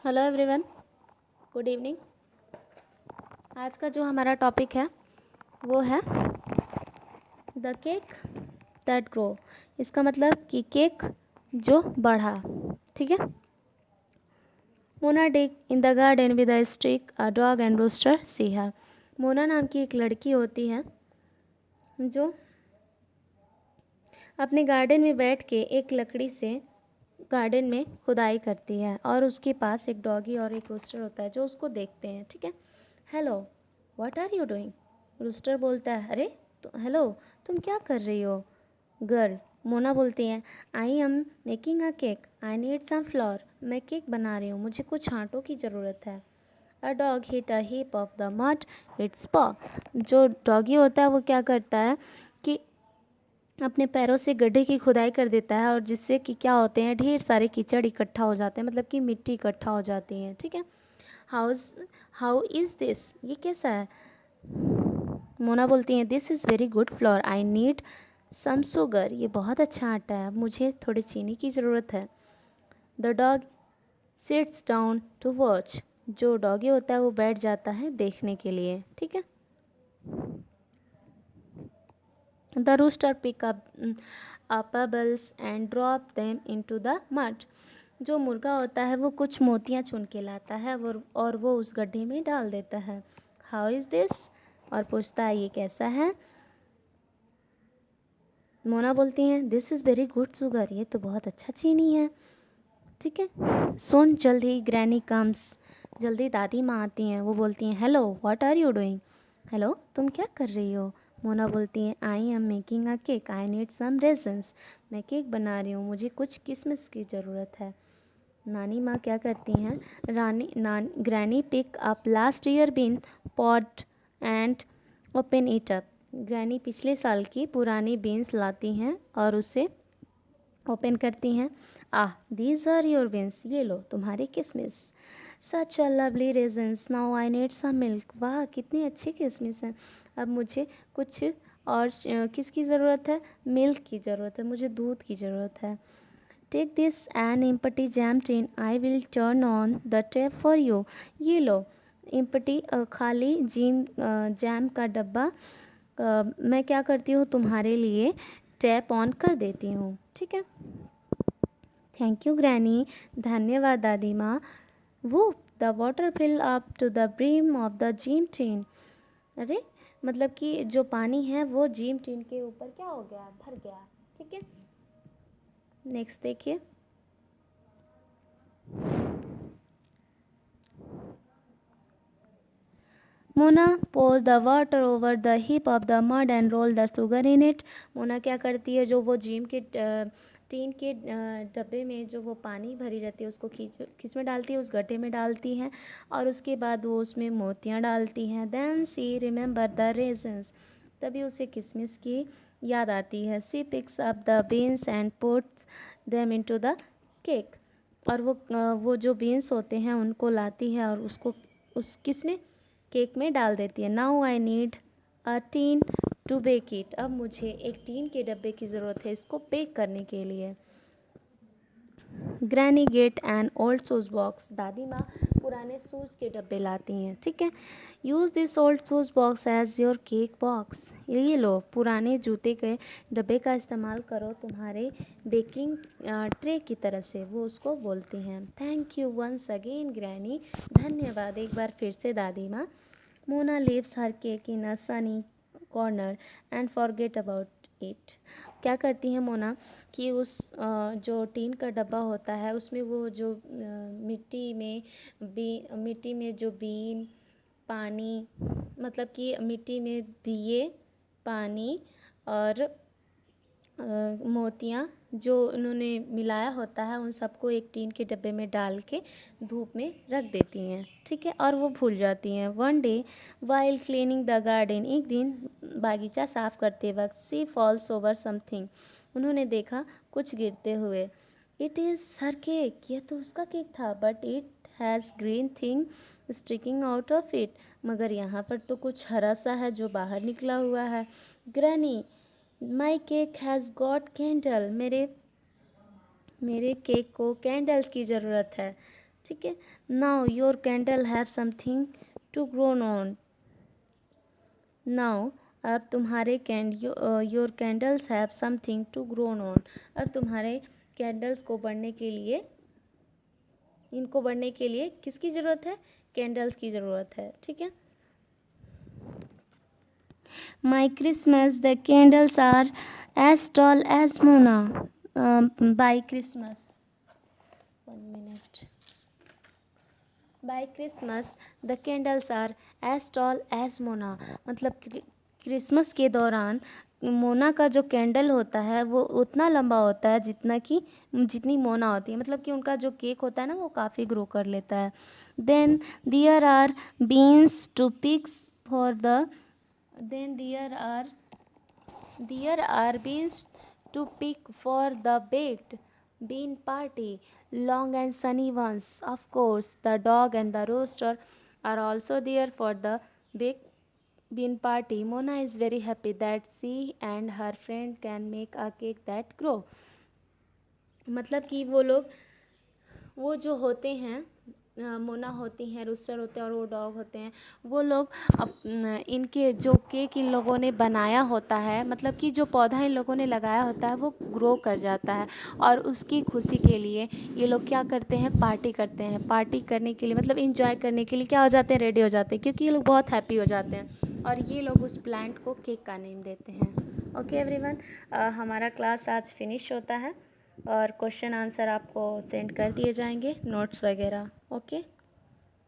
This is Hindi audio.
Hello everyone, good evening. आज का जो हमारा टॉपिक है वो है द केक दैट ग्रो। इसका मतलब कि केक जो बढ़ा। ठीक है। Mona dig in the garden with a stick a dog and rooster see है। मोना नाम की एक लड़की होती है जो अपने गार्डन में बैठ के एक लकड़ी से गार्डन में खुदाई करती है और उसके पास एक डॉगी और एक रूस्टर होता है जो उसको देखते हैं। ठीक है। Hello, what are you doing? Rooster बोलता है, अरे हेलो, तुम क्या कर रही हो? गर्ल, मोना बोलती है, I am making a cake, I need some flour. मैं केक बना रही हूँ, मुझे कुछ आटों की ज़रूरत है। A dog hit a heap of the mud its paw. जो डॉगी होता है वो क्या करता है कि अपने पैरों से गड्ढे की खुदाई कर देता है और जिससे कि क्या होते हैं, ढेर सारे कीचड़ इकट्ठा हो जाते हैं, मतलब कि मिट्टी इकट्ठा हो जाती है। ठीक है। How is this? ये कैसा है? मोना बोलती हैं, this is very good flour, I need some sugar. ये बहुत अच्छा आटा है, मुझे थोड़ी चीनी की ज़रूरत है। The dog sits down to watch. जो डॉगी होता है वो बैठ जाता है देखने के लिए। ठीक है। The rooster pick up pebbles and drop them into the mud। जो मुर्गा होता है वो कुछ मोतियाँ चुन के लाता है और वो उस गड्ढे में डाल देता है। How is this? और पूछता है, ये कैसा है? मोना बोलती हैं, this is very good sugar. ये तो बहुत अच्छा चीनी है। ठीक है। सुन, जल्दी ग्रैनी कम्स। जल्दी दादी माँ आती हैं। वो बोलती हैं, hello, what are you doing? Hello, तुम क्या कर रही हो? मोना बोलती है, I am making a cake, I need some raisins. मैं केक बना रही हूँ, मुझे कुछ किशमिश की ज़रूरत है। नानी माँ क्या करती हैं? Granny pick up last year bean pot and open it up. Granny पिछले साल की पुरानी बीन्स लाती हैं और उसे ओपन करती हैं। These are your beans. ये लो तुम्हारी किशमिश। Such a lovely raisins, now I need some milk. वाह, कितनी अच्छी किशमिश है। अब मुझे कुछ और किसकी ज़रूरत है? मिल्क की ज़रूरत है, मुझे दूध की ज़रूरत है। Take this an empty jam tin, I will turn on the tap for you. ये लो एम्पटी खाली जैम का डब्बा मैं क्या करती हूँ, तुम्हारे लिए टैप ऑन कर देती हूँ। ठीक है। Thank you granny. धन्यवाद दादी माँ। वो the water fill up to the brim of the jam tin. अरे मतलब कि जो पानी है वो जिम टिन के ऊपर क्या हो गया, भर गया। ठीक है। नेक्स्ट देखिए। Mona pour the water over the heap of the mud and roll the sugar in it. Mona क्या करती है, जो वो जिम के टीन के डब्बे में जो वो पानी भरी रहती है उसको किस में डालती है, उस गड्ढे में डालती हैं और उसके बाद वो उसमें मोतियाँ डालती हैं। Then she remember the raisins. तभी उसे किशमिश की याद आती है। She picks up the beans and puts them into the cake. और वो जो बीन्स होते हैं उनको लाती है और उसको उस किस में, केक में डाल देती है। Now I need a tin to bake it. अब मुझे एक टीन के डब्बे की ज़रूरत है इसको बेक करने के लिए। Granny get an old shoes box. दादी माँ पुराने शूज़ के डब्बे लाती हैं। ठीक है। Use this old shoes box as your cake box. ये लो पुराने जूते के डब्बे का इस्तेमाल करो तुम्हारे बेकिंग ट्रे की तरह से। वो उसको बोलती हैं। Thank you once again granny. धन्यवाद एक बार फिर से दादी माँ। Mona leaves her cake in a sunny corner and forget about it। क्या करती है मोना कि उस जो टीन का डब्बा होता है उसमें वो जो मिट्टी में जो बीन पानी, मतलब कि मिट्टी में दिए पानी और मोतियाँ जो उन्होंने मिलाया होता है उन सबको एक टीन के डब्बे में डाल के धूप में रख देती हैं। ठीक है। और वो भूल जाती हैं। One day while cleaning the garden. एक दिन बागीचा साफ करते वक्त सी फॉल्स ओवर समथिंग। उन्होंने देखा कुछ गिरते हुए। It is her cake. यह तो उसका केक था, but it has green thing sticking out of it. मगर यहाँ पर तो कुछ हरा सा है जो बाहर निकला हुआ है। Granny, my cake has got candle. मेरे केक को कैंडल्स की ज़रूरत है। ठीक है। Now your candle have something to grown on. Now अब तुम्हारे your candles have something to grown on. अब तुम्हारे कैंडल्स को बढ़ने के लिए, इनको बढ़ने के लिए किसकी ज़रूरत है? कैंडल्स की ज़रूरत है। ठीक है। My Christmas the candles are as tall as Mona. By Christmas, 1 minute। By Christmas the candles are as tall as Mona. मतलब क्रिसमस के दौरान मोना का जो कैंडल होता है वो उतना लंबा होता है जितनी मोना होती है। मतलब कि उनका जो केक होता है ना वो काफ़ी ग्रो कर लेता है। Then there are beans to picks for the then there are beans to pick for the baked bean party, long and sunny ones. Of course, the dog and the rooster are also there for the baked bean party. Mona is very happy that she and her friend can make a cake that grow. मतलब कि वो जो होते हैं, मोना होती हैं, रूस्टर होते हैं और वो डॉग होते हैं, वो लोग इनके जो केक इन लोगों ने बनाया होता है, मतलब कि जो पौधा इन लोगों ने लगाया होता है वो ग्रो कर जाता है। और उसकी खुशी के लिए ये लोग क्या करते हैं? पार्टी करते हैं। पार्टी करने के लिए मतलब इंजॉय करने के लिए क्या हो जाते हैं? रेडी हो जाते हैं, क्योंकि ये लोग बहुत हैप्पी हो जाते हैं और ये लोग उस प्लांट को केक का नेम देते हैं। ओके एवरीवन, हमारा क्लास आज फिनिश होता है और क्वेश्चन आंसर आपको सेंड कर दिए जाएंगे, नोट्स वगैरह। ओके।